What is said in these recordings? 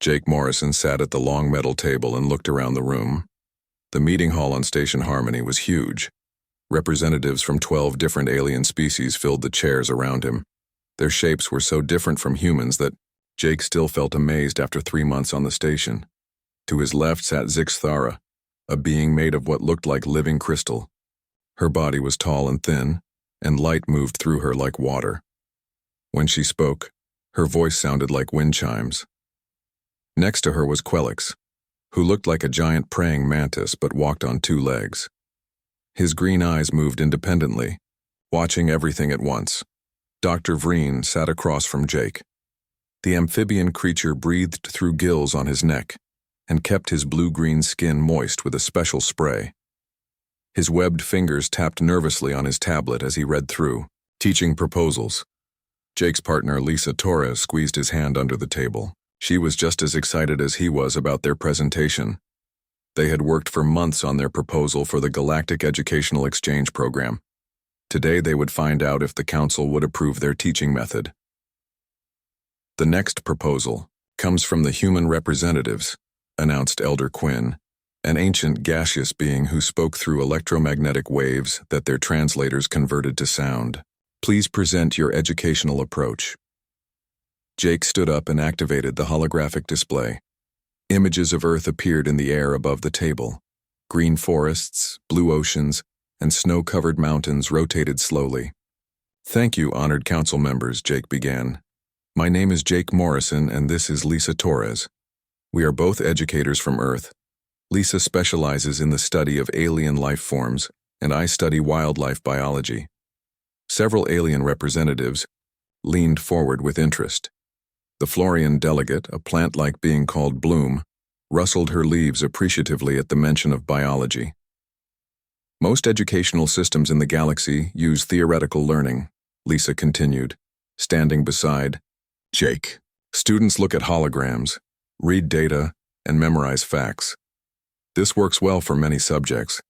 Jake Morrison sat at the long metal table and looked around the room. The meeting hall on Station Harmony was huge. Representatives from 12 different alien species filled the chairs around him. Their shapes were so different from humans that Jake still felt amazed after 3 months on the station. To his left sat Zixthara, a being made of what looked like living crystal. Her body was tall and thin, and light moved through her like water. When she spoke, her voice sounded like wind chimes. Next to her was Quelix, who looked like a giant praying mantis but walked on 2 legs. His green eyes moved independently, watching everything at once. Dr. Vreen sat across from Jake. The amphibian creature breathed through gills on his neck and kept his blue-green skin moist with a special spray. His webbed fingers tapped nervously on his tablet as he read through, teaching proposals. Jake's partner, Lisa Torres, squeezed his hand under the table. She was just as excited as he was about their presentation. They had worked for months on their proposal for the Galactic Educational Exchange Program. Today they would find out if the council would approve their teaching method. The next proposal comes from the human representatives, announced Elder Quinn, an ancient gaseous being who spoke through electromagnetic waves that their translators converted to sound. Please present your educational approach. Jake stood up and activated the holographic display. Images of Earth appeared in the air above the table. Green forests, blue oceans, and snow-covered mountains rotated slowly. Thank you, honored council members, Jake began. My name is Jake Morrison, and this is Lisa Torres. We are both educators from Earth. Lisa specializes in the study of alien life forms, and I study wildlife biology. Several alien representatives leaned forward with interest. The Florian delegate, a plant-like being called Bloom, rustled her leaves appreciatively at the mention of biology. Most educational systems in the galaxy use theoretical learning, Lisa continued, standing beside Jake. Students look at holograms, read data, and memorize facts. This works well for many subjects,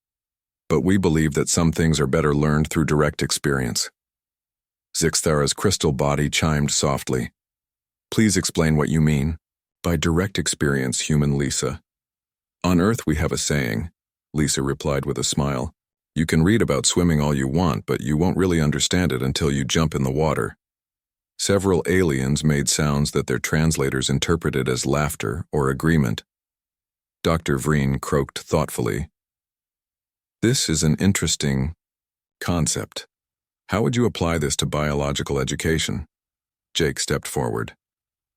but we believe that some things are better learned through direct experience. Zixthara's crystal body chimed softly. Please explain what you mean by direct experience, human Lisa. On Earth we have a saying, Lisa replied with a smile. You can read about swimming all you want, but you won't really understand it until you jump in the water. Several aliens made sounds that their translators interpreted as laughter or agreement. Dr. Vreen croaked thoughtfully. This is an interesting concept. How would you apply this to biological education? Jake stepped forward.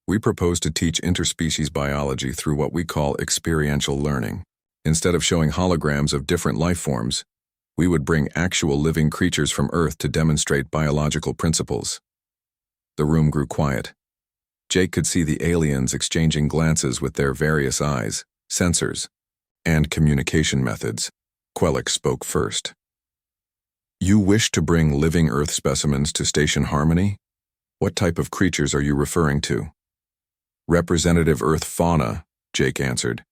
We propose to teach interspecies biology through what we call experiential learning. Instead of showing holograms of different life forms, we would bring actual living creatures from Earth to demonstrate biological principles. The room grew quiet. Jake could see the aliens exchanging glances with their various eyes, sensors, and communication methods. Quelix spoke first. You wish to bring living Earth specimens to Station Harmony? What type of creatures are you referring to? Representative Earth fauna, Jake answered.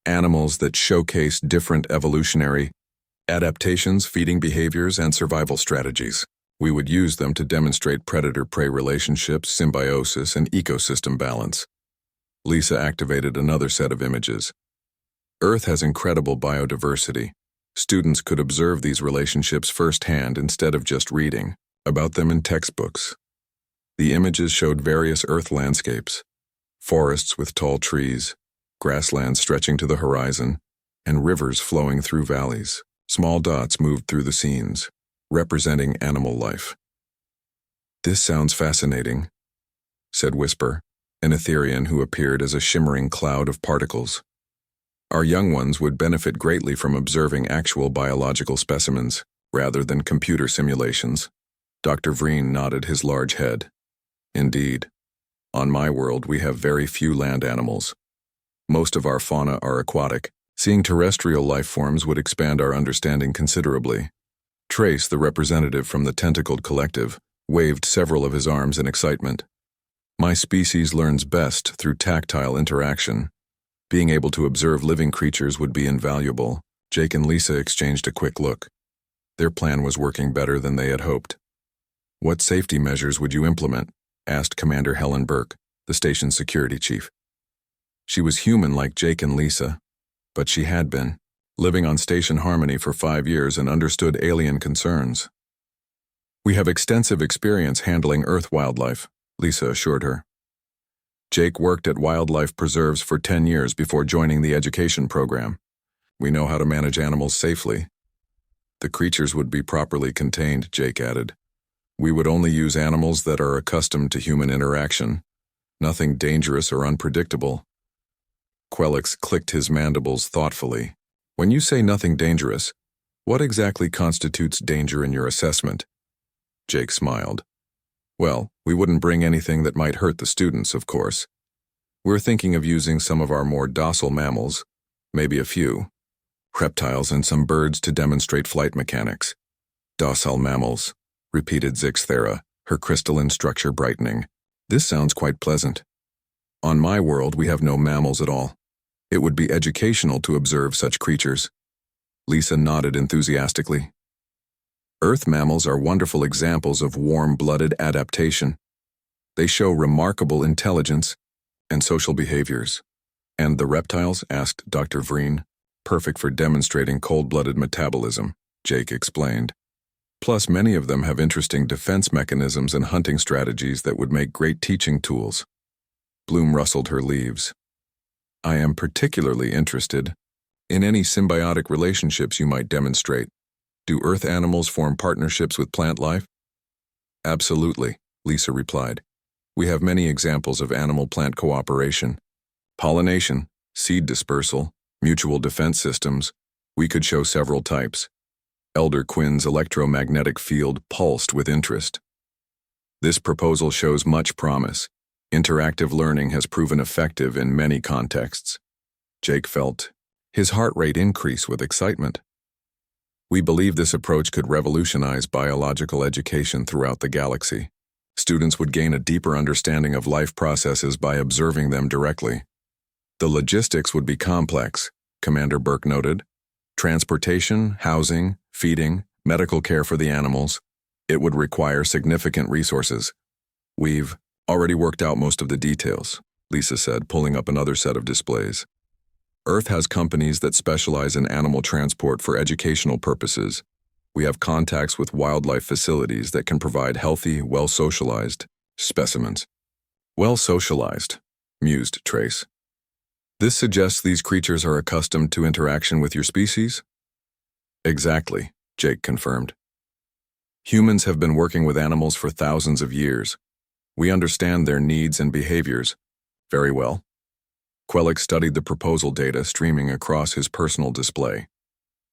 Animals that showcase different evolutionary adaptations, feeding behaviors, and survival strategies. We would use them to demonstrate predator-prey relationships, symbiosis, and ecosystem balance. Lisa activated another set of images. Earth has incredible biodiversity. Students could observe these relationships firsthand instead of just reading about them in textbooks. The images showed various Earth landscapes, forests with tall trees, grasslands stretching to the horizon, and rivers flowing through valleys. Small dots moved through the scenes, representing animal life. This sounds fascinating, said Whisper, an Etherian who appeared as a shimmering cloud of particles. Our young ones would benefit greatly from observing actual biological specimens, rather than computer simulations. Dr. Vreen nodded his large head. Indeed. On my world, we have very few land animals. Most of our fauna are aquatic. Seeing terrestrial life forms would expand our understanding considerably. Trace, the representative from the Tentacled Collective, waved several of his arms in excitement. My species learns best through tactile interaction. Being able to observe living creatures would be invaluable. Jake and Lisa exchanged a quick look. Their plan was working better than they had hoped. What safety measures would you implement? Asked Commander Helen Burke, the station's security chief. She was human like Jake and Lisa, but she had been living on Station Harmony for 5 years and understood alien concerns. "We have extensive experience handling Earth wildlife," Lisa assured her. Jake worked at wildlife preserves for 10 years before joining the education program. "We know how to manage animals safely." "The creatures would be properly contained," Jake added. "We would only use animals that are accustomed to human interaction. Nothing dangerous or unpredictable." Quelix clicked his mandibles thoughtfully. "When you say nothing dangerous, what exactly constitutes danger in your assessment?" Jake smiled. "Well, we wouldn't bring anything that might hurt the students, of course. We're thinking of using some of our more docile mammals, maybe a few reptiles and some birds to demonstrate flight mechanics." "Docile mammals," repeated Zixthera, her crystalline structure brightening. "This sounds quite pleasant. On my world, we have no mammals at all. It would be educational to observe such creatures." Lisa nodded enthusiastically. "Earth mammals are wonderful examples of warm-blooded adaptation. They show remarkable intelligence and social behaviors." "And the reptiles?" asked Dr. Vreen. "Perfect for demonstrating cold-blooded metabolism," Jake explained. "Plus, many of them have interesting defense mechanisms and hunting strategies that would make great teaching tools." Bloom rustled her leaves. "I am particularly interested in any symbiotic relationships you might demonstrate. Do Earth animals form partnerships with plant life?" "Absolutely," Lisa replied. "We have many examples of animal-plant cooperation. Pollination, seed dispersal, mutual defense systems. We could show several types." Elder Quinn's electromagnetic field pulsed with interest. "This proposal shows much promise. Interactive learning has proven effective in many contexts." Jake felt his heart rate increase with excitement. "We believe this approach could revolutionize biological education throughout the galaxy. Students would gain a deeper understanding of life processes by observing them directly. The logistics would be complex," Commander Burke noted. "Transportation, housing, feeding, medical care for the animals. It would require significant resources." "We've already worked out most of the details," Lisa said, pulling up another set of displays. "Earth has companies that specialize in animal transport for educational purposes. We have contacts with wildlife facilities that can provide healthy, well-socialized specimens." "Well-socialized," mused Trace. "This suggests these creatures are accustomed to interaction with your species?" "Exactly," Jake confirmed. "Humans have been working with animals for thousands of years. We understand their needs and behaviors very well." Quelix studied the proposal data streaming across his personal display.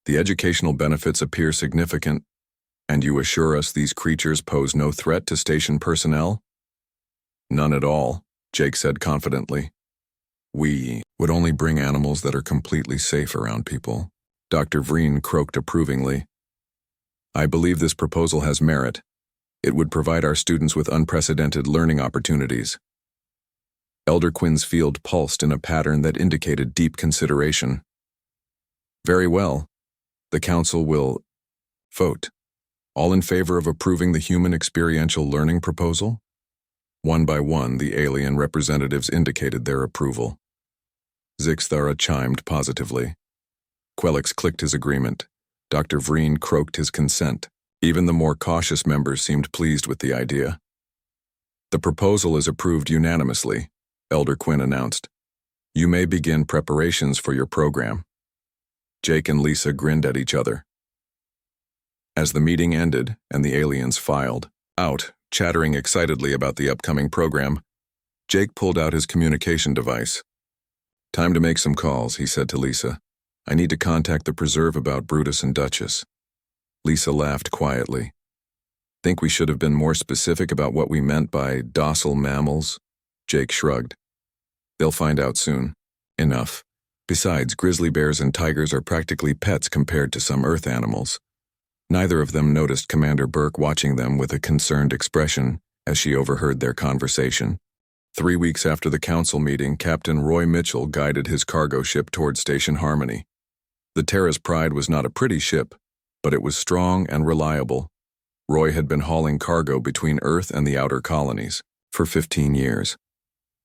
"The educational benefits appear significant, and you assure us these creatures pose no threat to station personnel?" "None at all," Jake said confidently. "We would only bring animals that are completely safe around people." Dr. Vreen croaked approvingly. "I believe this proposal has merit. It would provide our students with unprecedented learning opportunities." Elder Quinn's field pulsed in a pattern that indicated deep consideration. "Very well. The Council will vote. All in favor of approving the human experiential learning proposal?" One by one, the alien representatives indicated their approval. Zixthara chimed positively. Quelix clicked his agreement. Dr. Vreen croaked his consent. Even the more cautious members seemed pleased with the idea. "The proposal is approved unanimously," Elder Quinn announced. "You may begin preparations for your program." Jake and Lisa grinned at each other. As the meeting ended and the aliens filed out, chattering excitedly about the upcoming program, Jake pulled out his communication device. "Time to make some calls," he said to Lisa. "I need to contact the preserve about Brutus and Duchess." Lisa laughed quietly. "Think we should have been more specific about what we meant by docile mammals?" Jake shrugged. "They'll find out soon. Enough. Besides, grizzly bears and tigers are practically pets compared to some Earth animals." Neither of them noticed Commander Burke watching them with a concerned expression as she overheard their conversation. 3 weeks after the council meeting, Captain Roy Mitchell guided his cargo ship toward Station Harmony. The Terra's Pride was not a pretty ship, but it was strong and reliable. Roy had been hauling cargo between Earth and the outer colonies for 15 years.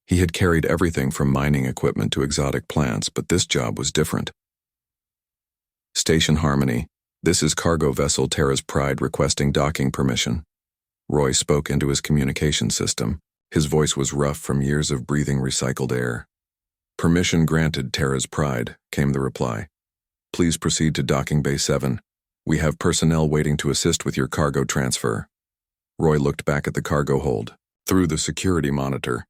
He had carried everything from mining equipment to exotic plants, but this job was different. Station Harmony, this is cargo vessel Terra's Pride requesting docking permission. Roy spoke into his communication system. His voice was rough from years of breathing recycled air. Permission granted, Terra's Pride, came the reply. Please proceed to Docking Bay 7. We have personnel waiting to assist with your cargo transfer. Roy looked back at the cargo hold. Through the security monitor,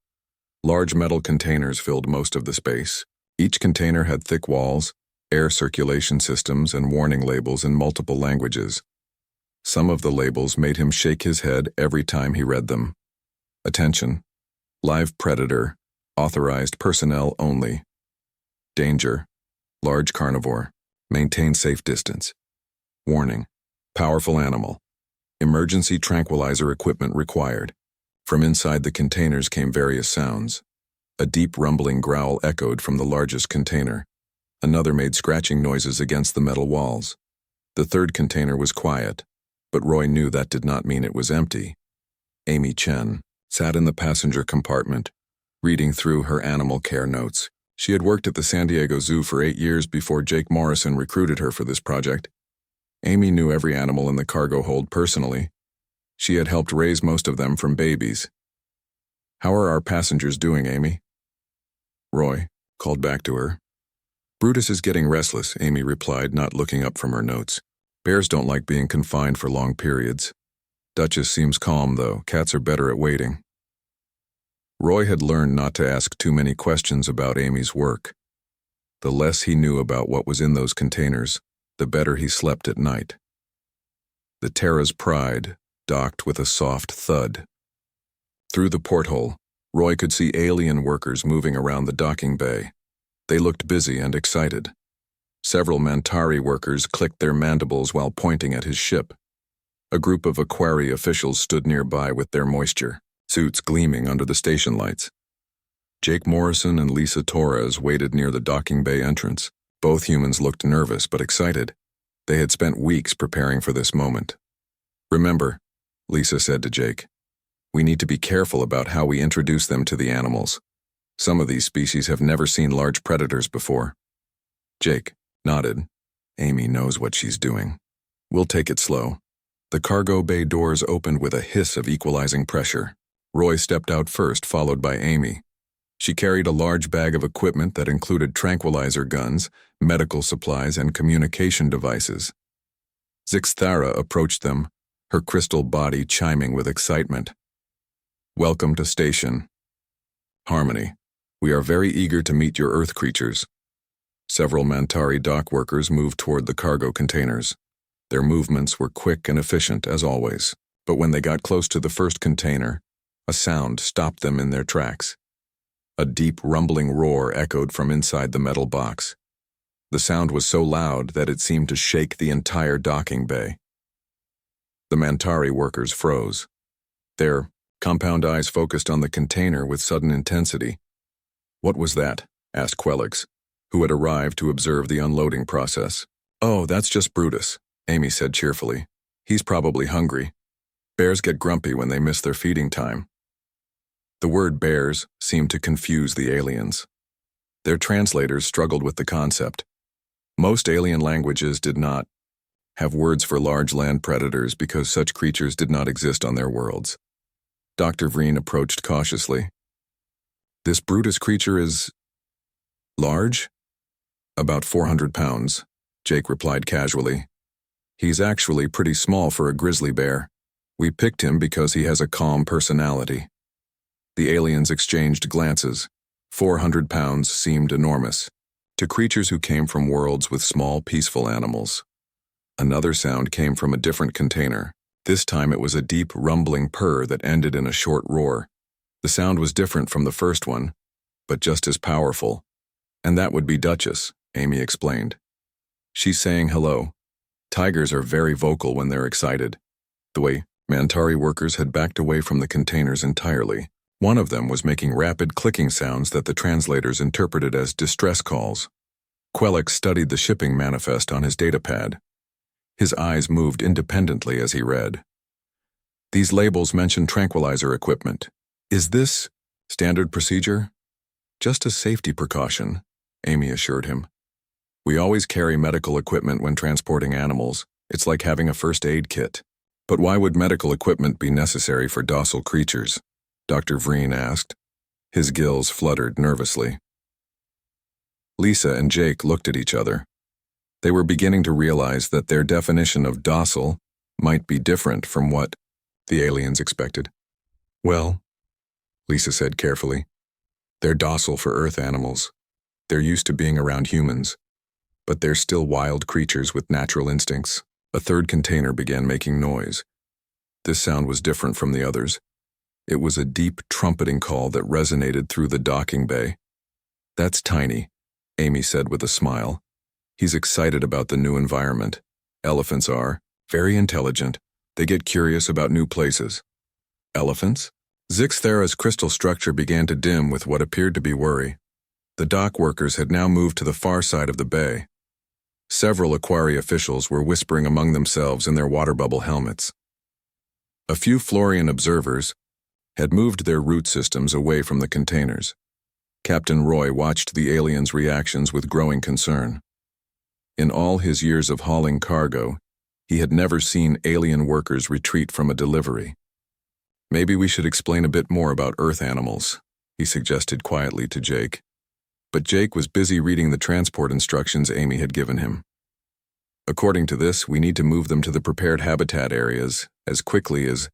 large metal containers filled most of the space. Each container had thick walls, air circulation systems, and warning labels in multiple languages. Some of the labels made him shake his head every time he read them. Attention. Live predator. Authorized personnel only. Danger. Large carnivore. Maintain safe distance. Warning. Powerful animal. Emergency tranquilizer equipment required. From inside the containers came various sounds. A deep rumbling growl echoed from the largest container. Another made scratching noises against the metal walls. The third container was quiet, but Roy knew that did not mean it was empty. Amy Chen sat in the passenger compartment, reading through her animal care notes. She had worked at the San Diego Zoo for 8 years before Jake Morrison recruited her for this project. Amy knew every animal in the cargo hold personally. She had helped raise most of them from babies. How are our passengers doing, Amy? Roy called back to her. Brutus is getting restless, Amy replied, not looking up from her notes. Bears don't like being confined for long periods. Duchess seems calm, though. Cats are better at waiting. Roy had learned not to ask too many questions about Amy's work. The less he knew about what was in those containers, the better he slept at night. The Terra's Pride docked with a soft thud. Through the porthole, Roy could see alien workers moving around the docking bay. They looked busy and excited. Several Mantari workers clicked their mandibles while pointing at his ship. A group of Aquari officials stood nearby with their moisture suits gleaming under the station lights. Jake Morrison and Lisa Torres waited near the docking bay entrance. Both humans looked nervous but excited. They had spent weeks preparing for this moment. Remember, Lisa said to Jake, we need to be careful about how we introduce them to the animals. Some of these species have never seen large predators before. Jake nodded. Amy knows what she's doing. We'll take it slow. The cargo bay doors opened with a hiss of equalizing pressure. Roy stepped out first, followed by Amy. She carried a large bag of equipment that included tranquilizer guns, medical supplies, and communication devices. Zixthara approached them, her crystal body chiming with excitement. Welcome to Station Harmony. We are very eager to meet your Earth creatures. Several Mantari dock workers moved toward the cargo containers. Their movements were quick and efficient, as always. But when they got close to the first container, a sound stopped them in their tracks. A deep rumbling roar echoed from inside the metal box. The sound was so loud that it seemed to shake the entire docking bay. The Mantari workers froze. Their compound eyes focused on the container with sudden intensity. What was that? Asked Quelix, who had arrived to observe the unloading process. Oh, that's just Brutus, Amy said cheerfully. He's probably hungry. Bears get grumpy when they miss their feeding time. The word bears seemed to confuse the aliens. Their translators struggled with the concept. Most alien languages did not have words for large land predators because such creatures did not exist on their worlds. Dr. Vreen approached cautiously. This Brutus creature is large? About 400 pounds, Jake replied casually. He's actually pretty small for a grizzly bear. We picked him because he has a calm personality. The aliens exchanged glances. 400 pounds seemed enormous to creatures who came from worlds with small, peaceful animals. Another sound came from a different container. This time it was a deep, rumbling purr that ended in a short roar. The sound was different from the first one, but just as powerful. And that would be Duchess, Amy explained. She's saying hello. Tigers are very vocal when they're excited. The way Mantari workers had backed away from the containers entirely. One of them was making rapid clicking sounds that the translators interpreted as distress calls. Quelix studied the shipping manifest on his datapad. His eyes moved independently as he read. These labels mention tranquilizer equipment. Is this Standard procedure? Just a safety precaution, Amy assured him. We always carry medical equipment when transporting animals. It's like having a first aid kit. But why would medical equipment be necessary for docile creatures? Dr. Vreen asked. His gills fluttered nervously. Lisa and Jake looked at each other. They were beginning to realize that their definition of docile might be different from what the aliens expected. Well, Lisa said carefully, they're docile for Earth animals. They're used to being around humans. But they're still wild creatures with natural instincts. A third container began making noise. This sound was different from the others. It was a deep trumpeting call that resonated through the docking bay. That's Tiny, Amy said with a smile. He's excited about the new environment. Elephants are very intelligent. They get curious about new places. Elephants? Zixthera's crystal structure began to dim with what appeared to be worry. The dock workers had now moved to the far side of the bay. Several Aquarii officials were whispering among themselves in their water bubble helmets. A few Florian observers had moved their root systems away from the containers. Captain Roy watched the aliens' reactions with growing concern. In all his years of hauling cargo, he had never seen alien workers retreat from a delivery. Maybe we should explain a bit more about Earth animals, he suggested quietly to Jake. But Jake was busy reading the transport instructions Amy had given him. According to this, we need to move them to the prepared habitat areas as quickly as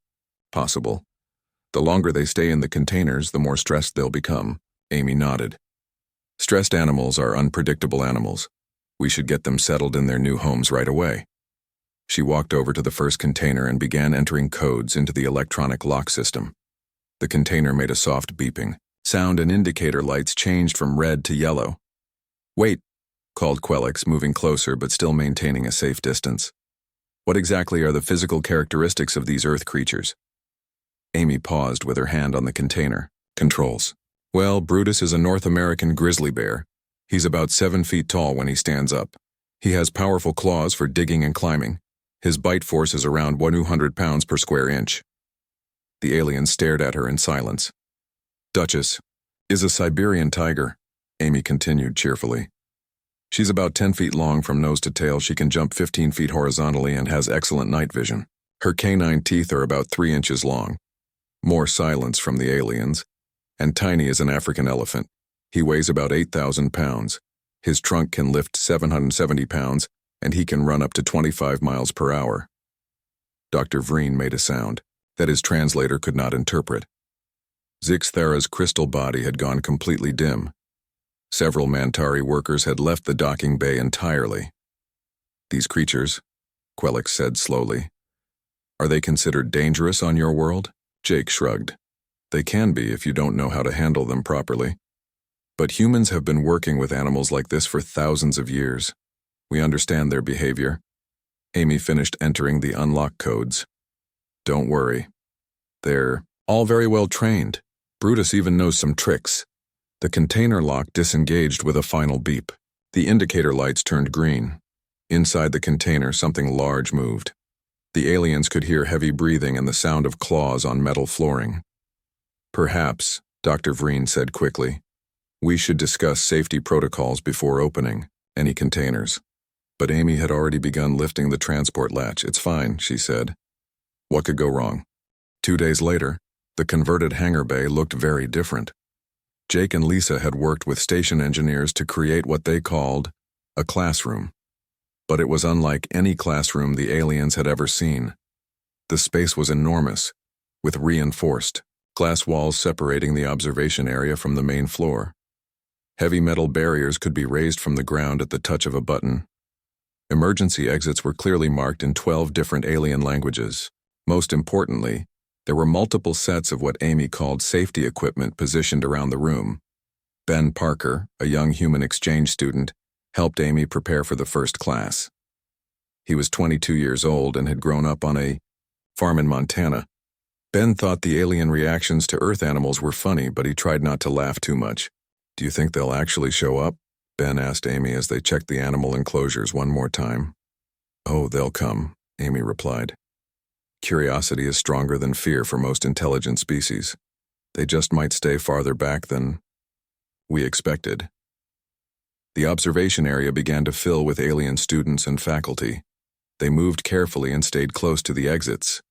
possible. The longer they stay in the containers, the more stressed they'll become, Amy nodded. Stressed animals are unpredictable animals. We should get them settled in their new homes right away. She walked over to the first container and began entering codes into the electronic lock system. The container made a soft beeping. Sound and indicator lights changed from red to yellow. Wait, called Quelix, moving closer but still maintaining a safe distance. What exactly are the physical characteristics of these Earth creatures? Amy paused with her hand on the container. Controls. Well, Brutus is a North American grizzly bear. He's about 7 feet tall when he stands up. He has powerful claws for digging and climbing. His bite force is around 100 pounds per square inch. The alien stared at her in silence. Duchess is a Siberian tiger, Amy continued cheerfully. She's about 10 feet long from nose to tail. She can jump 15 feet horizontally and has excellent night vision. Her canine teeth are about 3 inches long. More silence from the aliens. And Tiny is an African elephant. He weighs about 8,000 pounds. His trunk can lift 770 pounds, and he can run up to 25 miles per hour. Dr. Vreen made a sound that his translator could not interpret. Zixthera's crystal body had gone completely dim. Several Mantari workers had left the docking bay entirely. These creatures, Quelix said slowly, are they considered dangerous on your world? Jake shrugged. They can be if you don't know how to handle them properly. But humans have been working with animals like this for thousands of years. We understand their behavior. Amy finished entering the unlock codes. Don't worry. They're all very well trained. Brutus even knows some tricks. The container lock disengaged with a final beep. The indicator lights turned green. Inside the container, something large moved. The aliens could hear heavy breathing and the sound of claws on metal flooring. Perhaps, Dr. Vreen said quickly, we should discuss safety protocols before opening any containers. But Amy had already begun lifting the transport latch. It's fine, she said. What could go wrong? 2 days later, the converted hangar bay looked very different. Jake and Lisa had worked with station engineers to create what they called a classroom. But it was unlike any classroom the aliens had ever seen. The space was enormous, with reinforced glass walls separating the observation area from the main floor. Heavy metal barriers could be raised from the ground at the touch of a button. Emergency exits were clearly marked in 12 different alien languages. Most importantly, there were multiple sets of what Amy called safety equipment positioned around the room. Ben Parker, a young human exchange student, helped Amy prepare for the first class. He was 22 years old and had grown up on a farm in Montana. Ben thought the alien reactions to Earth animals were funny, but he tried not to laugh too much. Do you think they'll actually show up? Ben asked Amy as they checked the animal enclosures one more time. Oh, they'll come, Amy replied. Curiosity is stronger than fear for most intelligent species. They just might stay farther back than we expected. The observation area began to fill with alien students and faculty. They moved carefully and stayed close to the exits.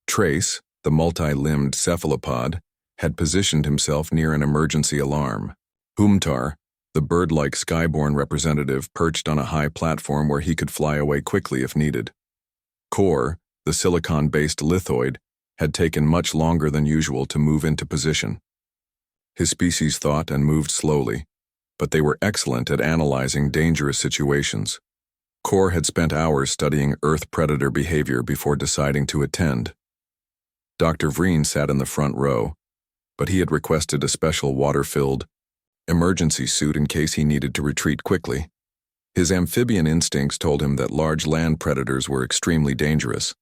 Trace, the multi-limbed cephalopod, had positioned himself near an emergency alarm. Humtar, the bird-like skyborne representative, perched on a high platform where he could fly away quickly if needed. Core, the silicon-based lithoid, had taken much longer than usual to move into position. His species thought and moved slowly, but they were excellent at analyzing dangerous situations. Core had spent hours studying Earth predator behavior before deciding to attend. Dr. Vreen sat in the front row, but he had requested a special water-filled emergency suit in case he needed to retreat quickly. His amphibian instincts told him that large land predators were extremely dangerous.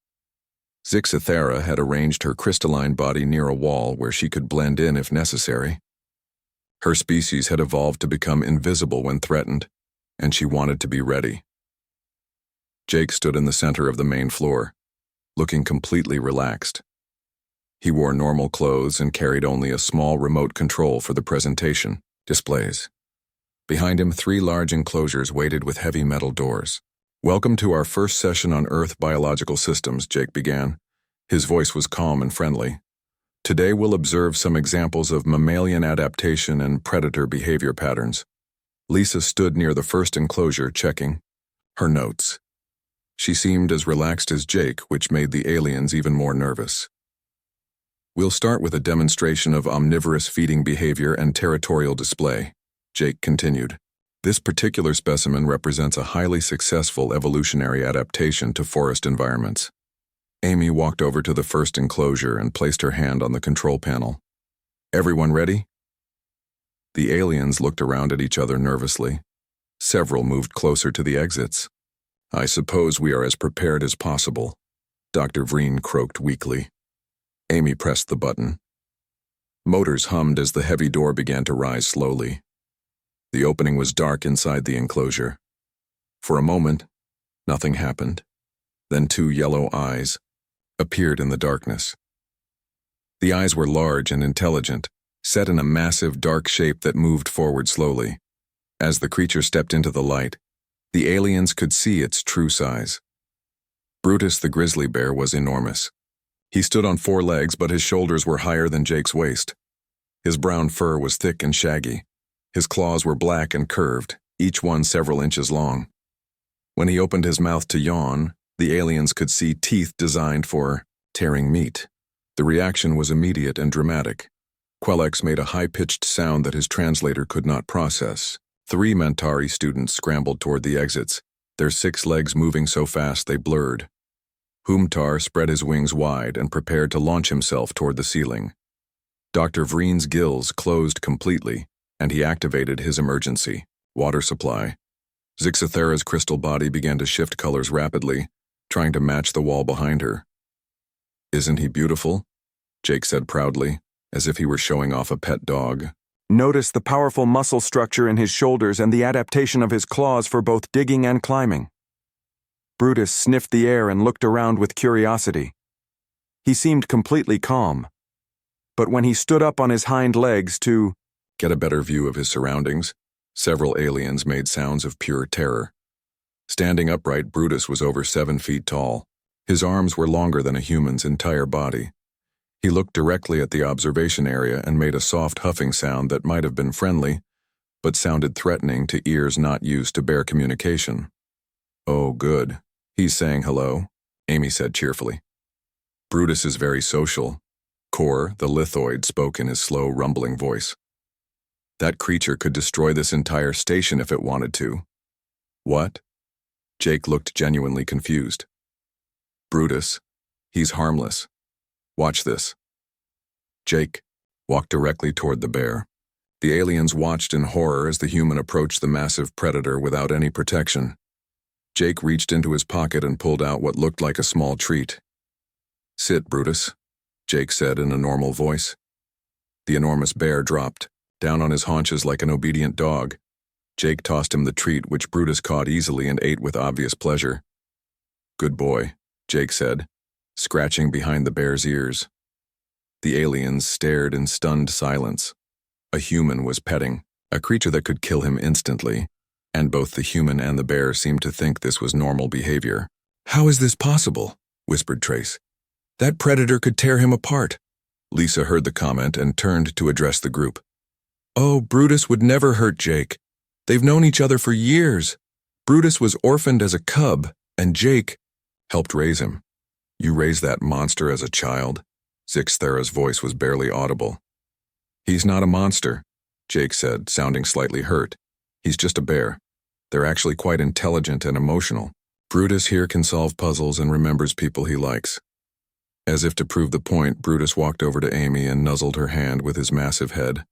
Zixithera had arranged her crystalline body near a wall where she could blend in if necessary. Her species had evolved to become invisible when threatened, and she wanted to be ready. Jake stood in the center of the main floor, looking completely relaxed. He wore normal clothes and carried only a small remote control for the presentation displays. Behind him, 3 large enclosures waited with heavy metal doors. "Welcome to our first session on Earth biological systems," Jake began. His voice was calm and friendly. "Today we'll observe some examples of mammalian adaptation and predator behavior patterns." Lisa stood near the first enclosure, checking her notes. She seemed as relaxed as Jake, which made the aliens even more nervous. "We'll start with a demonstration of omnivorous feeding behavior and territorial display," Jake continued. "This particular specimen represents a highly successful evolutionary adaptation to forest environments." Amy walked over to the first enclosure and placed her hand on the control panel. "Everyone ready?" The aliens looked around at each other nervously. Several moved closer to the exits. "I suppose we are as prepared as possible," Dr. Vreen croaked weakly. Amy pressed the button. Motors hummed as the heavy door began to rise slowly. The opening was dark inside the enclosure. For a moment, nothing happened. Then 2 yellow eyes appeared in the darkness. The eyes were large and intelligent, set in a massive dark shape that moved forward slowly. As the creature stepped into the light, the aliens could see its true size. Brutus the grizzly bear was enormous. He stood on 4 legs, but his shoulders were higher than Jake's waist. His brown fur was thick and shaggy. His claws were black and curved, each one several inches long. When he opened his mouth to yawn, the aliens could see teeth designed for tearing meat. The reaction was immediate and dramatic. Quellex made a high-pitched sound that his translator could not process. 3 Mentari students scrambled toward the exits, their 6 legs moving so fast they blurred. Humtar spread his wings wide and prepared to launch himself toward the ceiling. Dr. Vreen's gills closed completely, and he activated his emergency water supply. Zixithera's crystal body began to shift colors rapidly, trying to match the wall behind her. "Isn't he beautiful?" Jake said proudly, as if he were showing off a pet dog. Notice the powerful muscle structure in his shoulders and the adaptation of his claws for both digging and climbing. Brutus sniffed the air and looked around with curiosity. He seemed completely calm. But when he stood up on his hind legs to get a better view of his surroundings, several aliens made sounds of pure terror. Standing upright, Brutus was over 7 feet tall. His arms were longer than a human's entire body. He looked directly at the observation area and made a soft huffing sound that might have been friendly, but sounded threatening to ears not used to bear communication. "Oh, good. He's saying hello," Amy said cheerfully. "Brutus is very social." Core, the lithoid, spoke in his slow, rumbling voice. "That creature could destroy this entire station if it wanted to." "What?" Jake looked genuinely confused. "Brutus. He's harmless. Watch this." Jake walked directly toward the bear. The aliens watched in horror as the human approached the massive predator without any protection. Jake reached into his pocket and pulled out what looked like a small treat. "Sit, Brutus," Jake said in a normal voice. The enormous bear dropped, down on his haunches like an obedient dog. Jake tossed him the treat, which Brutus caught easily and ate with obvious pleasure. "Good boy," Jake said, scratching behind the bear's ears. The aliens stared in stunned silence. A human was petting, a creature that could kill him instantly, and both the human and the bear seemed to think this was normal behavior. "How is this possible?" whispered Trace. "That predator could tear him apart." Lisa heard the comment and turned to address the group. "Oh, Brutus would never hurt Jake. They've known each other for years. Brutus was orphaned as a cub, and Jake helped raise him." "You raised that monster as a child?" Zixthera's voice was barely audible. "He's not a monster," Jake said, sounding slightly hurt. "He's just a bear. They're actually quite intelligent and emotional. Brutus here can solve puzzles and remembers people he likes." As if to prove the point, Brutus walked over to Amy and nuzzled her hand with his massive head.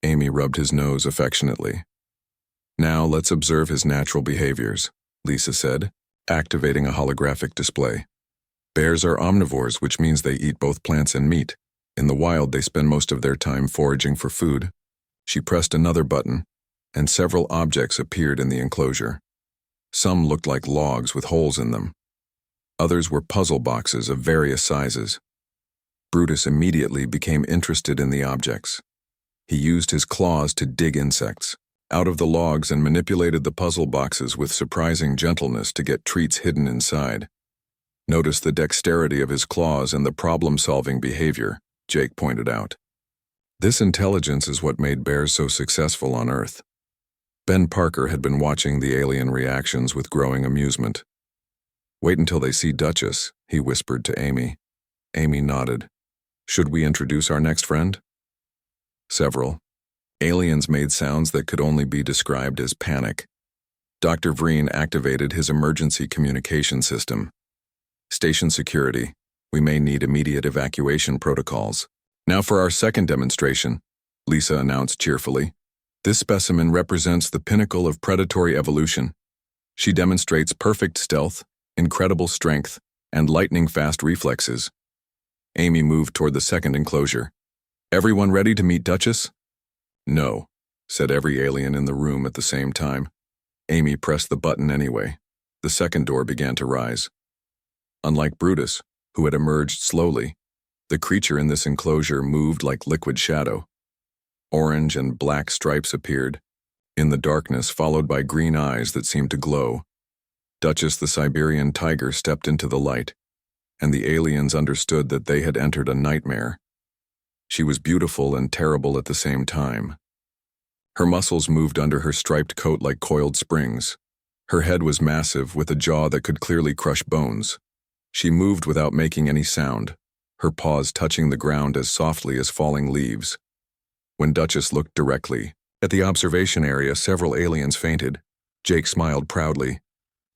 Amy rubbed his nose affectionately. "Now let's observe his natural behaviors," Lisa said, activating a holographic display. "Bears are omnivores, which means they eat both plants and meat. In the wild, they spend most of their time foraging for food." She pressed another button, and several objects appeared in the enclosure. Some looked like logs with holes in them. Others were puzzle boxes of various sizes. Brutus immediately became interested in the objects. He used his claws to dig insects out of the logs and manipulated the puzzle boxes with surprising gentleness to get treats hidden inside. "Notice the dexterity of his claws and the problem-solving behavior," Jake pointed out. "This intelligence is what made bears so successful on Earth." Ben Parker had been watching the alien reactions with growing amusement. "Wait until they see Duchess," he whispered to Amy. Amy nodded. "Should we introduce our next friend?" Several aliens made sounds that could only be described as panic. Dr. Vreen activated his emergency communication system. "Station security. We may need immediate evacuation protocols." "Now for our second demonstration," Lisa announced cheerfully. "This specimen represents the pinnacle of predatory evolution. She demonstrates perfect stealth, incredible strength, and lightning-fast reflexes." Amy moved toward the second enclosure. "Everyone ready to meet Duchess?" "No," said every alien in the room at the same time. Amy pressed the button anyway. The second door began to rise. Unlike Brutus, who had emerged slowly, the creature in this enclosure moved like liquid shadow. Orange and black stripes appeared, in the darkness followed by green eyes that seemed to glow. Duchess the Siberian tiger stepped into the light, and the aliens understood that they had entered a nightmare. She was beautiful and terrible at the same time. Her muscles moved under her striped coat like coiled springs. Her head was massive, with a jaw that could clearly crush bones. She moved without making any sound, her paws touching the ground as softly as falling leaves. When Duchess looked directly at the observation area, several aliens fainted. Jake smiled proudly.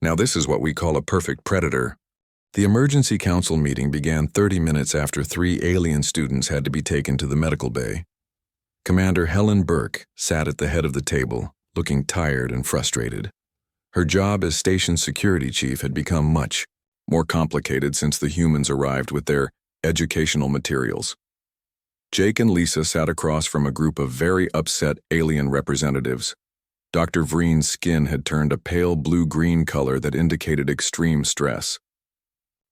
"Now this is what we call a perfect predator." The emergency council meeting began 30 minutes after 3 alien students had to be taken to the medical bay. Commander Helen Burke sat at the head of the table, looking tired and frustrated. Her job as station security chief had become much more complicated since the humans arrived with their educational materials. Jake and Lisa sat across from a group of very upset alien representatives. Dr. Vreen's skin had turned a pale blue-green color that indicated extreme stress.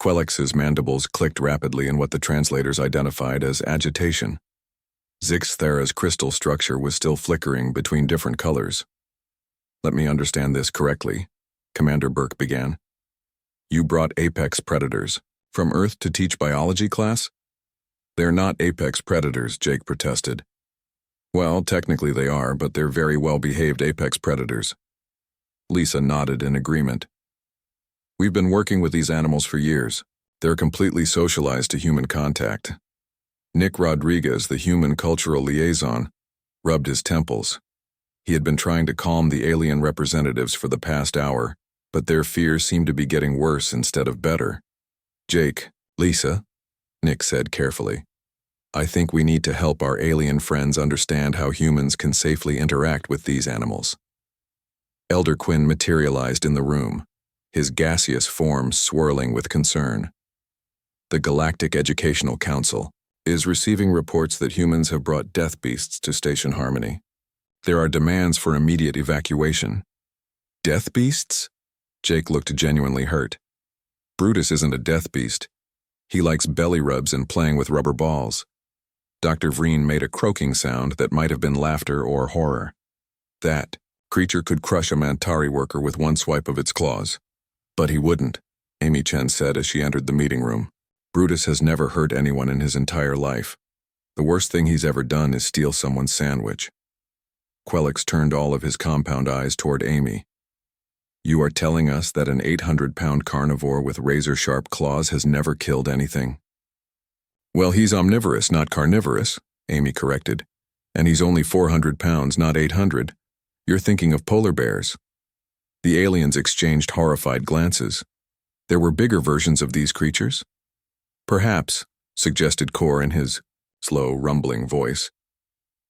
Quellix's mandibles clicked rapidly in what the translators identified as agitation. Zixthera's crystal structure was still flickering between different colors. "Let me understand this correctly," Commander Burke began. "You brought apex predators from Earth to teach biology class?" "They're not apex predators," Jake protested. "Well, technically they are, but they're very well-behaved apex predators." Lisa nodded in agreement. "We've been working with these animals for years. They're completely socialized to human contact." Nick Rodriguez, the human cultural liaison, rubbed his temples. He had been trying to calm the alien representatives for the past hour, but their fears seemed to be getting worse instead of better. "Jake, Lisa," Nick said carefully, "I think we need to help our alien friends understand how humans can safely interact with these animals." Elder Quinn materialized in the room, his gaseous form swirling with concern. "The Galactic Educational Council is receiving reports that humans have brought death beasts to Station Harmony. There are demands for immediate evacuation." "Death beasts?" Jake looked genuinely hurt. "Brutus isn't a death beast. He likes belly rubs and playing with rubber balls. Dr. Vreen made a croaking sound that might have been laughter or horror. That creature could crush a Mantari worker with one swipe of its claws. But he wouldn't, Amy Chen said as she entered the meeting room. Brutus has never hurt anyone in his entire life. The worst thing he's ever done is steal someone's sandwich. Quelix turned all of his compound eyes toward Amy. You are telling us that an 800-pound carnivore with razor-sharp claws has never killed anything? Well, he's omnivorous, not carnivorous, Amy corrected. And he's only 400 pounds, not 800. You're thinking of polar bears. The aliens exchanged horrified glances. There were bigger versions of these creatures? Perhaps, suggested Kor in his slow, rumbling voice.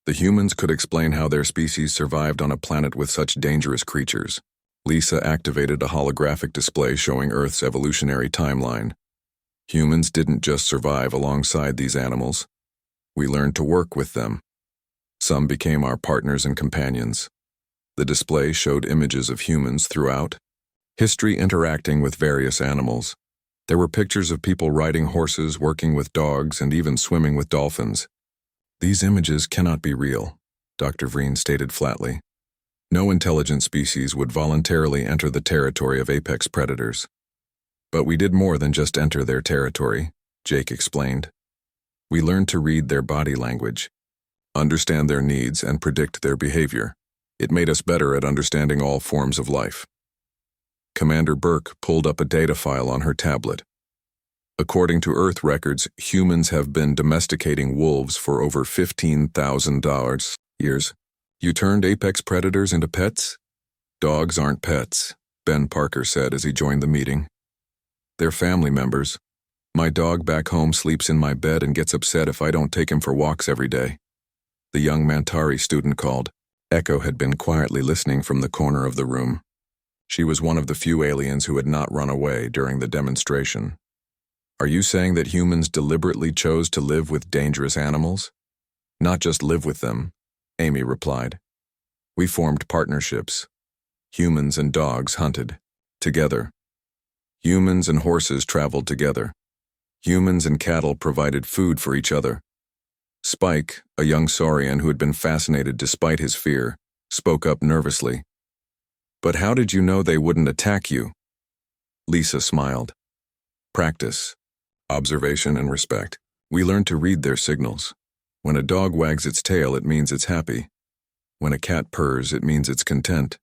The humans could explain how their species survived on a planet with such dangerous creatures. Lisa activated a holographic display showing Earth's evolutionary timeline. Humans didn't just survive alongside these animals. We learned to work with them. Some became our partners and companions. The display showed images of humans throughout history interacting with various animals. There were pictures of people riding horses, working with dogs, and even swimming with dolphins. These images cannot be real, Dr. Vreen stated flatly. No intelligent species would voluntarily enter the territory of apex predators. But we did more than just enter their territory, Jake explained. We learned to read their body language, understand their needs, and predict their behavior. It made us better at understanding all forms of life. Commander Burke pulled up a data file on her tablet. According to Earth records, humans have been domesticating wolves for over 15,000 years. You turned apex predators into pets? Dogs aren't pets, Ben Parker said as he joined the meeting. They're family members. My dog back home sleeps in my bed and gets upset if I don't take him for walks every day. The young Mantari student called. Echo had been quietly listening from the corner of the room. She was one of the few aliens who had not run away during the demonstration. Are you saying that humans deliberately chose to live with dangerous animals? Not just live with them, Amy replied. We formed partnerships. Humans and dogs hunted together. Humans and horses traveled together. Humans and cattle provided food for each other. Spike, a young Saurian who had been fascinated despite his fear, spoke up nervously. But how did you know they wouldn't attack you? Lisa smiled. Practice, observation, and respect. We learned to read their signals. When a dog wags its tail, it means it's happy. When a cat purrs, it means it's content.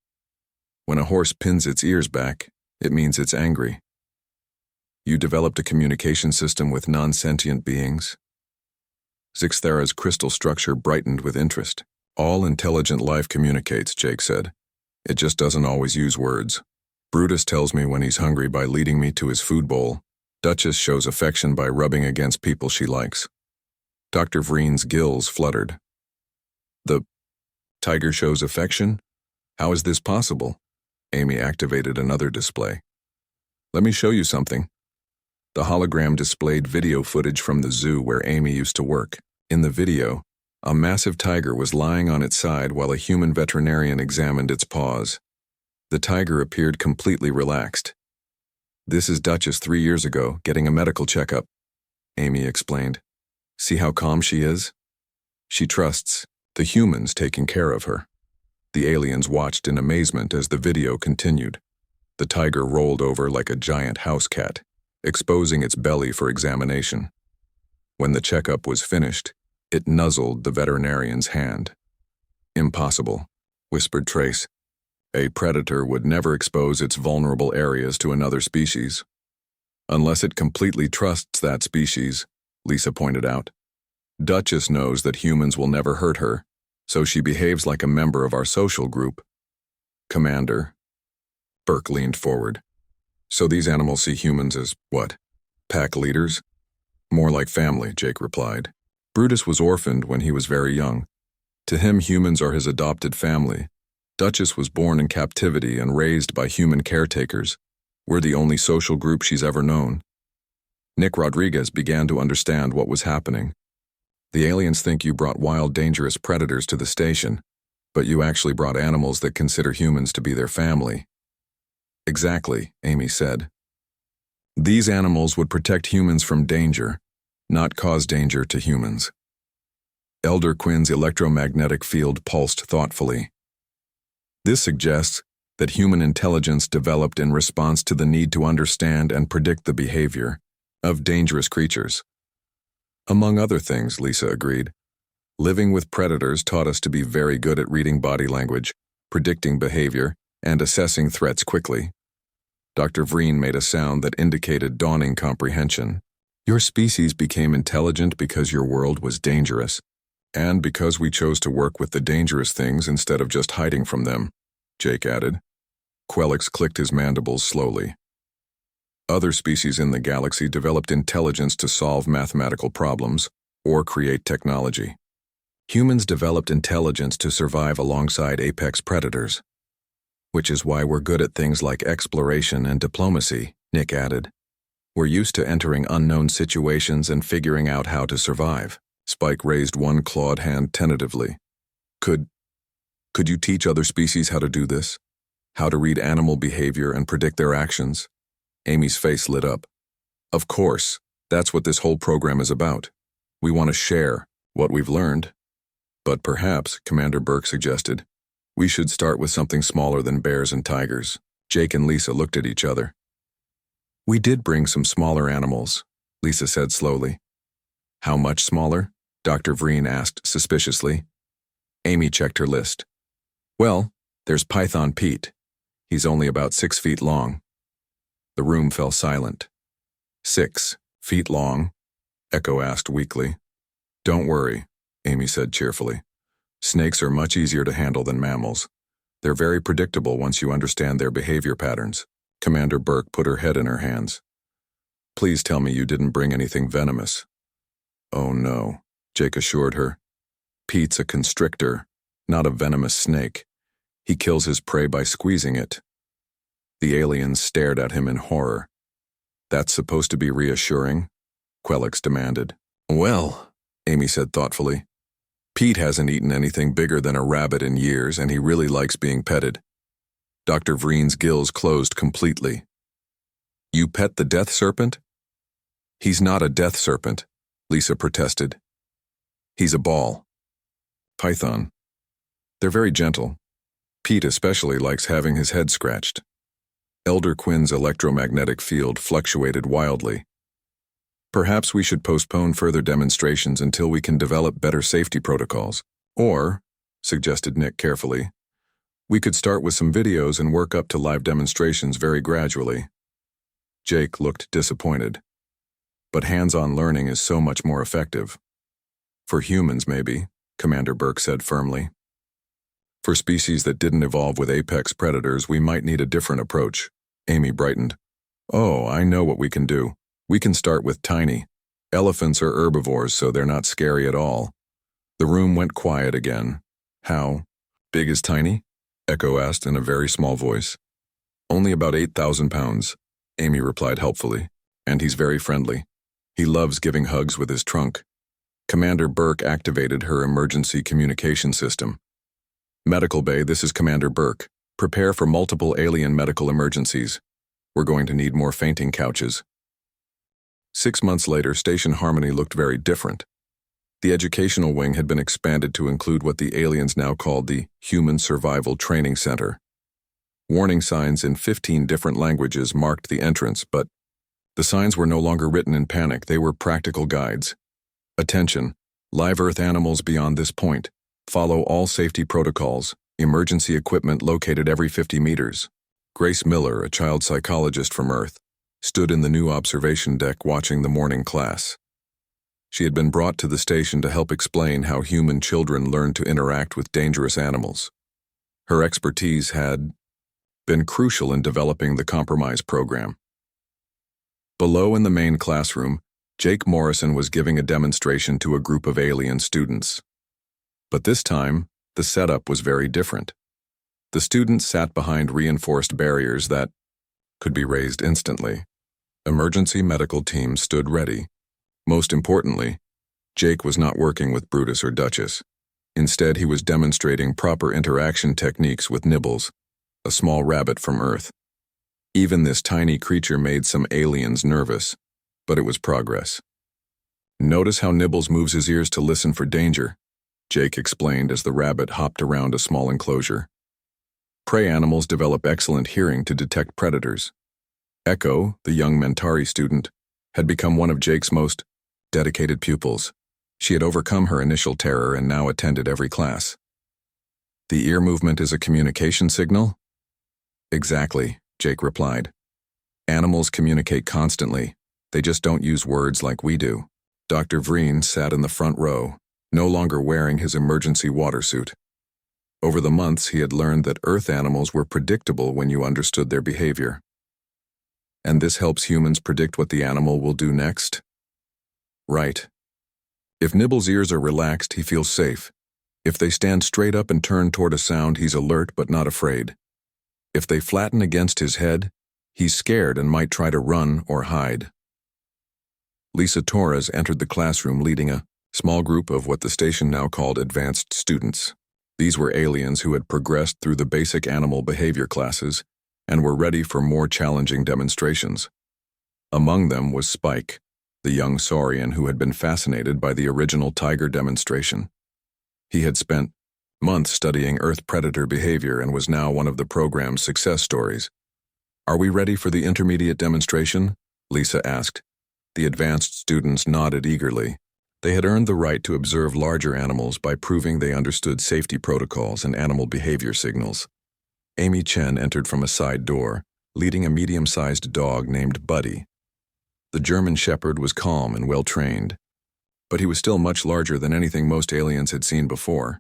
When a horse pins its ears back, it means it's angry. You developed a communication system with non-sentient beings? Zixthara's crystal structure brightened with interest. All intelligent life communicates, Jake said. It just doesn't always use words. Brutus tells me when he's hungry by leading me to his food bowl. Duchess shows affection by rubbing against people she likes. Dr. Vreen's gills fluttered. The tiger shows affection? How is this possible? Amy activated another display. Let me show you something. The hologram displayed video footage from the zoo where Amy used to work. In the video, a massive tiger was lying on its side while a human veterinarian examined its paws. The tiger appeared completely relaxed. This is Duchess 3 years ago, getting a medical checkup, Amy explained. See how calm she is? She trusts the humans taking care of her. The aliens watched in amazement as the video continued. The tiger rolled over like a giant house cat, exposing its belly for examination. When the checkup was finished, it nuzzled the veterinarian's hand. Impossible, whispered Trace. A predator would never expose its vulnerable areas to another species. Unless it completely trusts that species, Lisa pointed out. Duchess knows that humans will never hurt her, so she behaves like a member of our social group. Commander. Burke leaned forward. So these animals see humans as, what, pack leaders? More like family, Jake replied. Brutus was orphaned when he was very young. To him, humans are his adopted family. Duchess was born in captivity and raised by human caretakers. We're the only social group she's ever known. Nick Rodriguez began to understand what was happening. The aliens think you brought wild, dangerous predators to the station, but you actually brought animals that consider humans to be their family. Exactly, Amy said. These animals would protect humans from danger, not cause danger to humans. Elder Quinn's electromagnetic field pulsed thoughtfully. This suggests that human intelligence developed in response to the need to understand and predict the behavior of dangerous creatures. Among other things, Lisa agreed. Living with predators taught us to be very good at reading body language, predicting behavior, and assessing threats quickly. Dr. Vreen made a sound that indicated dawning comprehension. Your species became intelligent because your world was dangerous, and because we chose to work with the dangerous things instead of just hiding from them, Jake added. Quelix clicked his mandibles slowly. Other species in the galaxy developed intelligence to solve mathematical problems or create technology. Humans developed intelligence to survive alongside apex predators, which is why we're good at things like exploration and diplomacy, Nick added. We're used to entering unknown situations and figuring out how to survive. Spike raised one clawed hand tentatively. Could you teach other species how to do this? How to read animal behavior and predict their actions? Amy's face lit up. Of course, that's what this whole program is about. We want to share what we've learned. But perhaps, Commander Burke suggested, we should start with something smaller than bears and tigers. Jake and Lisa looked at each other. We did bring some smaller animals, Lisa said slowly. How much smaller? Dr. Vreen asked suspiciously. Amy checked her list. Well, there's Python Pete. He's only about 6 feet long. The room fell silent. 6 feet long? Echo asked weakly. Don't worry, Amy said cheerfully. Snakes are much easier to handle than mammals. They're very predictable once you understand their behavior patterns. Commander Burke put her head in her hands. Please tell me you didn't bring anything venomous. Oh no, Jake assured her. Pete's a constrictor, not a venomous snake. He kills his prey by squeezing it. The aliens stared at him in horror. That's supposed to be reassuring? Quelix demanded. Well, Amy said thoughtfully. Pete hasn't eaten anything bigger than a rabbit in years, and he really likes being petted. Dr. Vreen's gills closed completely. You pet the death serpent? He's not a death serpent, Lisa protested. He's a ball. Python. They're very gentle. Pete especially likes having his head scratched. Elder Quinn's electromagnetic field fluctuated wildly. Perhaps we should postpone further demonstrations until we can develop better safety protocols. Or, suggested Nick carefully, we could start with some videos and work up to live demonstrations very gradually. Jake looked disappointed. But hands-on learning is so much more effective. For humans, maybe, Commander Burke said firmly. For species that didn't evolve with apex predators, we might need a different approach. Amy brightened. Oh, I know what we can do. We can start with tiny. Elephants are herbivores, so they're not scary at all. The room went quiet again. How big is tiny? Echo asked in a very small voice. Only about 8,000 pounds, Amy replied helpfully. And he's very friendly. He loves giving hugs with his trunk. Commander Burke activated her emergency communication system. Medical Bay, this is Commander Burke. Prepare for multiple alien medical emergencies. We're going to need more fainting couches. 6 months later, Station Harmony looked very different. The educational wing had been expanded to include what the aliens now called the Human Survival Training Center. Warning signs in 15 different languages marked the entrance, but the signs were no longer written in panic. They were practical guides. Attention, live Earth animals beyond this point. Follow all safety protocols. Emergency equipment located every 50 meters. Grace Miller, a child psychologist from Earth, stood in the new observation deck watching the morning class. She had been brought to the station to help explain how human children learn to interact with dangerous animals. Her expertise had been crucial in developing the Compromise program. Below in the main classroom, Jake Morrison was giving a demonstration to a group of alien students. But this time, the setup was very different. The students sat behind reinforced barriers that could be raised instantly. Emergency medical teams stood ready. Most importantly, Jake was not working with Brutus or Duchess. Instead, he was demonstrating proper interaction techniques with Nibbles, a small rabbit from Earth. Even this tiny creature made some aliens nervous, but it was progress. Notice how Nibbles moves his ears to listen for danger, Jake explained as the rabbit hopped around a small enclosure. Prey animals develop excellent hearing to detect predators. Echo, the young Mentari student, had become one of Jake's most dedicated pupils. She had overcome her initial terror and now attended every class. The ear movement is a communication signal? Exactly, Jake replied. Animals communicate constantly. They just don't use words like we do. Dr. Vreen sat in the front row, no longer wearing his emergency water suit. Over the months, he had learned that Earth animals were predictable when you understood their behavior. And this helps humans predict what the animal will do next? Right. If Nibble's ears are relaxed, he feels safe. If they stand straight up and turn toward a sound, he's alert but not afraid. If they flatten against his head, he's scared and might try to run or hide. Lisa Torres entered the classroom leading a small group of what the station now called advanced students. These were aliens who had progressed through the basic animal behavior classes and were ready for more challenging demonstrations. Among them was Spike, the young saurian who had been fascinated by the original tiger demonstration. He had spent months studying Earth predator behavior and was now one of the program's success stories. "Are we ready for the intermediate demonstration?" Lisa asked. The advanced students nodded eagerly. They had earned the right to observe larger animals by proving they understood safety protocols and animal behavior signals. Amy Chen entered from a side door, leading a medium-sized dog named Buddy. The German Shepherd was calm and well-trained, but he was still much larger than anything most aliens had seen before.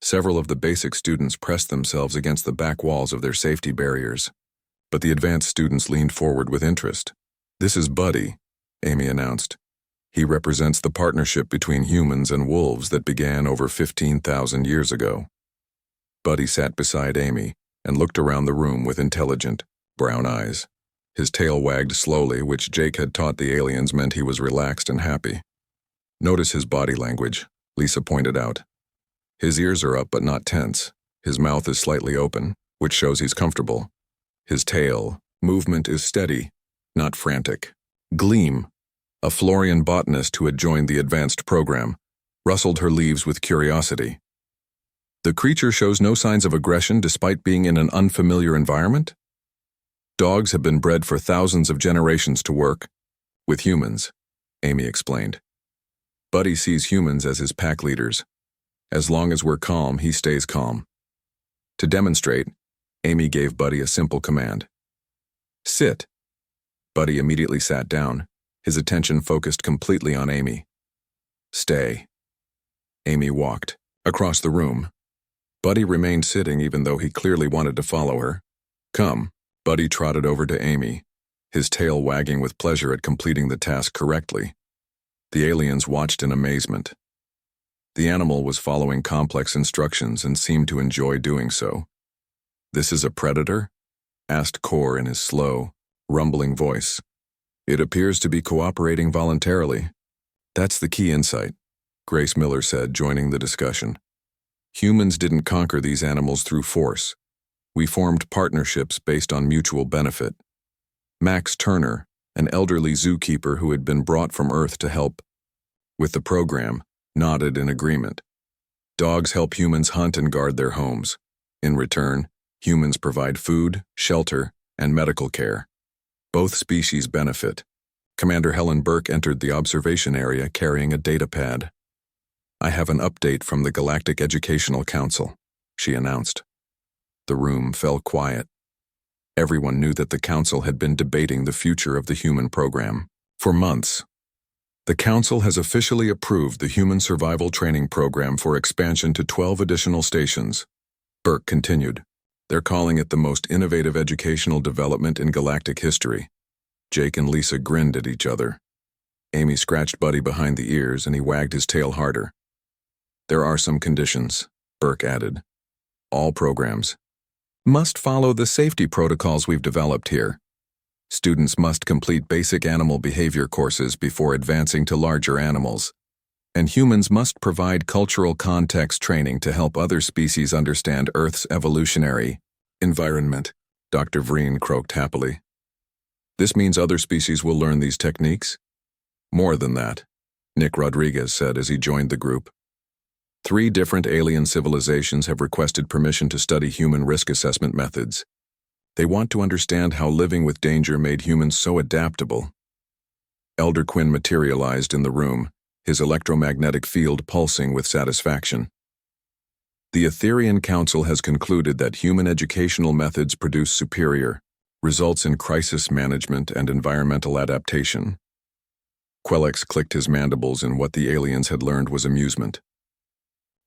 Several of the basic students pressed themselves against the back walls of their safety barriers, but the advanced students leaned forward with interest. "This is Buddy," Amy announced. "He represents the partnership between humans and wolves that began over 15,000 years ago." Buddy sat beside Amy and looked around the room with intelligent, brown eyes. His tail wagged slowly, which Jake had taught the aliens meant he was relaxed and happy. "Notice his body language," Lisa pointed out. "His ears are up but not tense. His mouth is slightly open, which shows he's comfortable. His tail movement is steady, not frantic." Gleam, a Florian botanist who had joined the advanced program, rustled her leaves with curiosity. "The creature shows no signs of aggression despite being in an unfamiliar environment?" "Dogs have been bred for thousands of generations to work with humans," Amy explained. "Buddy sees humans as his pack leaders. As long as we're calm, he stays calm." To demonstrate, Amy gave Buddy a simple command. "Sit." Buddy immediately sat down, his attention focused completely on Amy. "Stay." Amy walked across the room. Buddy remained sitting even though he clearly wanted to follow her. "Come." Buddy trotted over to Amy, his tail wagging with pleasure at completing the task correctly. The aliens watched in amazement. The animal was following complex instructions and seemed to enjoy doing so. "This is a predator?" asked Core in his slow, rumbling voice. "It appears to be cooperating voluntarily." "That's the key insight," Grace Miller said, joining the discussion. "Humans didn't conquer these animals through force. We formed partnerships based on mutual benefit." Max Turner, an elderly zookeeper who had been brought from Earth to help with the program, nodded in agreement. "Dogs help humans hunt and guard their homes. In return, humans provide food, shelter, and medical care. Both species benefit." Commander Helen Burke entered the observation area carrying a data pad. "I have an update from the Galactic Educational Council," she announced. The room fell quiet. Everyone knew that the council had been debating the future of the human program for months. "The council has officially approved the human survival training program for expansion to 12 additional stations," Burke continued. "They're calling it the most innovative educational development in galactic history." Jake and Lisa grinned at each other. Amy scratched Buddy behind the ears and he wagged his tail harder. "There are some conditions," Burke added. "All programs must follow the safety protocols we've developed here. Students must complete basic animal behavior courses before advancing to larger animals. And humans must provide cultural context training to help other species understand Earth's evolutionary environment," Dr. Vreen croaked happily. "This means other species will learn these techniques?" "More than that," Nick Rodriguez said as he joined the group. 3 different alien civilizations have requested permission to study human risk assessment methods. They want to understand how living with danger made humans so adaptable. Elder Quinn materialized in the room, his electromagnetic field pulsing with satisfaction. The Etherian Council has concluded that human educational methods produce superior results in crisis management and environmental adaptation. Quellex clicked his mandibles in what the aliens had learned was amusement.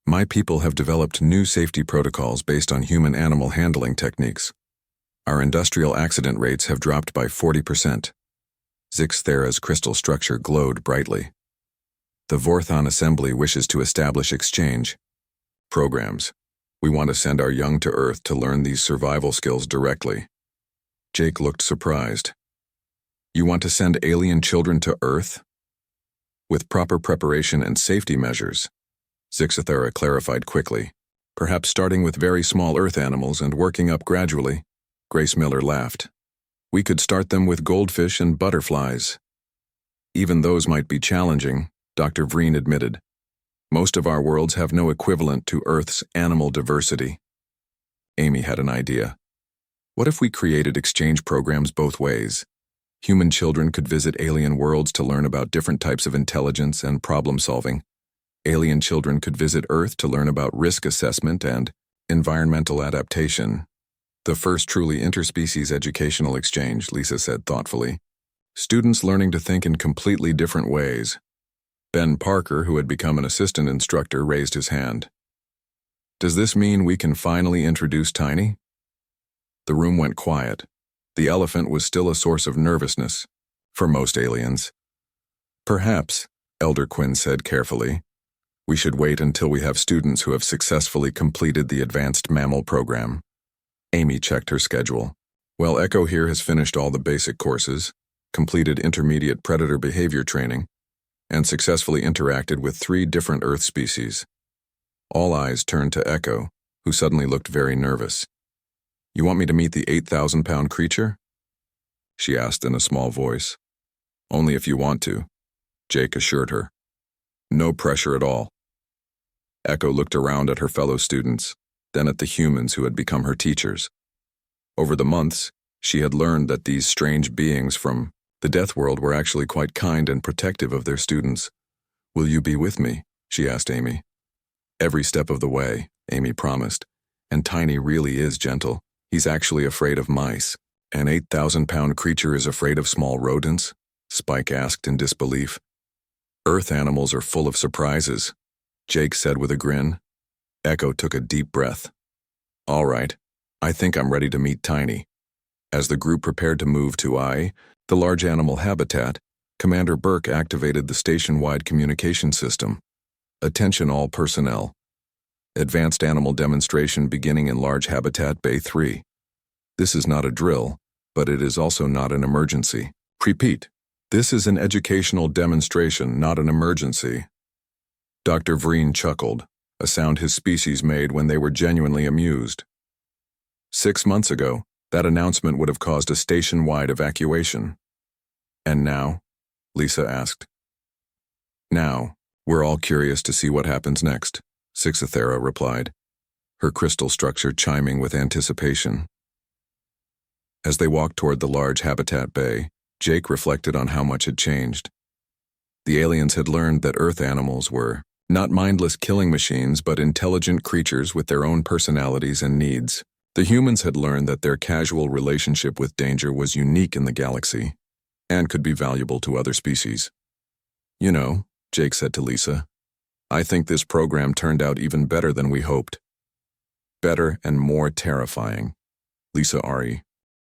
My people have developed new safety protocols based on human-animal handling techniques. Our industrial accident rates have dropped by 40%. Zixthera's crystal structure glowed brightly. The Vorthon Assembly wishes to establish exchange programs. We want to send our young to Earth to learn these survival skills directly. Jake looked surprised. You want to send alien children to Earth? With proper preparation and safety measures, Zixthera clarified quickly, perhaps starting with very small Earth animals and working up gradually. Grace Miller laughed. We could start them with goldfish and butterflies. Even those might be challenging, Dr. Vreen admitted. Most of our worlds have no equivalent to Earth's animal diversity. Amy had an idea. What if we created exchange programs both ways? Human children could visit alien worlds to learn about different types of intelligence and problem-solving. Alien children could visit Earth to learn about risk assessment and environmental adaptation. The first truly interspecies educational exchange, Lisa said thoughtfully. Students learning to think in completely different ways. Ben Parker, who had become an assistant instructor, raised his hand. Does this mean we can finally introduce Tiny? The room went quiet. The elephant was still a source of nervousness for most aliens. Perhaps, Elder Quinn said carefully, we should wait until we have students who have successfully completed the advanced mammal program. Amy checked her schedule. Well, Echo here has finished all the basic courses, completed intermediate predator behavior training, and successfully interacted with 3 different Earth species. All eyes turned to Echo, who suddenly looked very nervous. You want me to meet the 8,000-pound creature? She asked in a small voice. Only if you want to, Jake assured her. No pressure at all. Echo looked around at her fellow students, then at the humans who had become her teachers. Over the months, she had learned that these strange beings from the death world were actually quite kind and protective of their students. Will you be with me? She asked Amy. Every step of the way, Amy promised. And Tiny really is gentle. He's actually afraid of mice. An 8,000-pound creature is afraid of small rodents? Spike asked in disbelief. Earth animals are full of surprises, Jake said with a grin. Echo took a deep breath. All right, I think I'm ready to meet Tiny. As the group prepared to move to the large animal habitat, Commander Burke activated the station-wide communication system. Attention all personnel. Advanced animal demonstration beginning in Large Habitat Bay 3. This is not a drill, but it is also not an emergency. Repeat. This is an educational demonstration, not an emergency. Dr. Vreen chuckled, a sound his species made when they were genuinely amused. 6 months ago, that announcement would have caused a station-wide evacuation. And now? Lisa asked. Now, we're all curious to see what happens next, Zixthera replied, her crystal structure chiming with anticipation. As they walked toward the large habitat bay, Jake reflected on how much had changed. The aliens had learned that Earth animals were not mindless killing machines, but intelligent creatures with their own personalities and needs. The humans had learned that their casual relationship with danger was unique in the galaxy and could be valuable to other species. You know, Jake said to Lisa, I think this program turned out even better than we hoped. Better and more terrifying, Lisa Ari